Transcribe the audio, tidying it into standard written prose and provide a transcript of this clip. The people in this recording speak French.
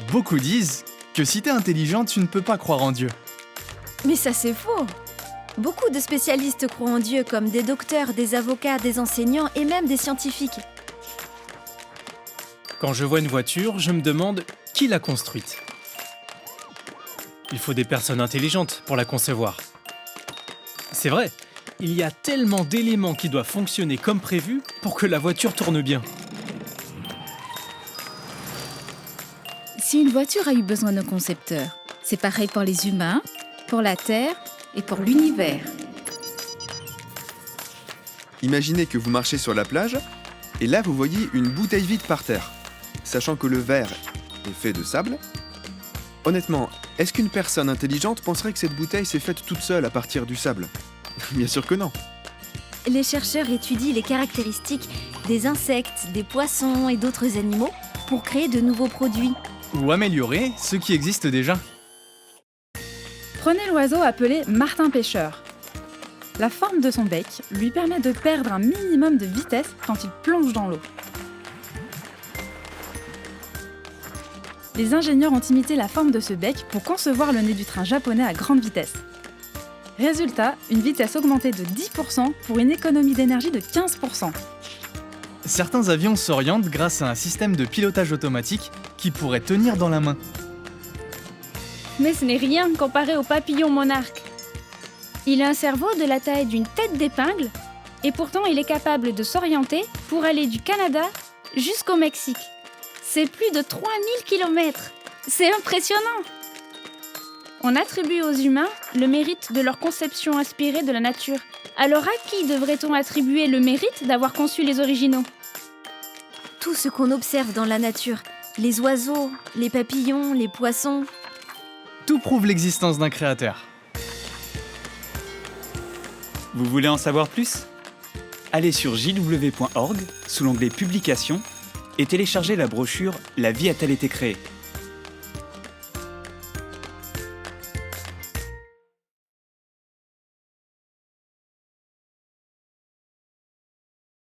Beaucoup disent que si t'es intelligent, tu ne peux pas croire en Dieu. Mais ça, c'est faux. Beaucoup de spécialistes croient en Dieu, comme des docteurs, des avocats, des enseignants et même des scientifiques. Quand je vois une voiture, je me demande qui l'a construite. Il faut des personnes intelligentes pour la concevoir. C'est vrai, il y a tellement d'éléments qui doivent fonctionner comme prévu pour que la voiture tourne bien. Si une voiture a eu besoin d'un concepteur, c'est pareil pour les humains, pour la Terre et pour l'univers. Imaginez que vous marchez sur la plage, et là vous voyez une bouteille vide par terre. Sachant que le verre est fait de sable, honnêtement, est-ce qu'une personne intelligente penserait que cette bouteille s'est faite toute seule à partir du sable? Bien sûr que non. Les chercheurs étudient les caractéristiques des insectes, des poissons et d'autres animaux pour créer de nouveaux produits. Ou améliorer ceux qui existent déjà. Prenez l'oiseau appelé Martin Pêcheur. La forme de son bec lui permet de perdre un minimum de vitesse quand il plonge dans l'eau. Les ingénieurs ont imité la forme de ce bec pour concevoir le nez du train japonais à grande vitesse. Résultat, une vitesse augmentée de 10% pour une économie d'énergie de 15%. Certains avions s'orientent grâce à un système de pilotage automatique qui pourrait tenir dans la main. Mais ce n'est rien comparé au papillon monarque. Il a un cerveau de la taille d'une tête d'épingle et pourtant il est capable de s'orienter pour aller du Canada jusqu'au Mexique. C'est plus de 3000 km. C'est impressionnant. On attribue aux humains le mérite de leur conception inspirée de la nature. Alors à qui devrait-on attribuer le mérite d'avoir conçu les originaux ? Tout ce qu'on observe dans la nature, les oiseaux, les papillons, les poissons. Tout prouve l'existence d'un créateur. Vous voulez en savoir plus ? Allez sur jw.org sous l'onglet Publications et téléchargez la brochure La vie a-t-elle été créée ?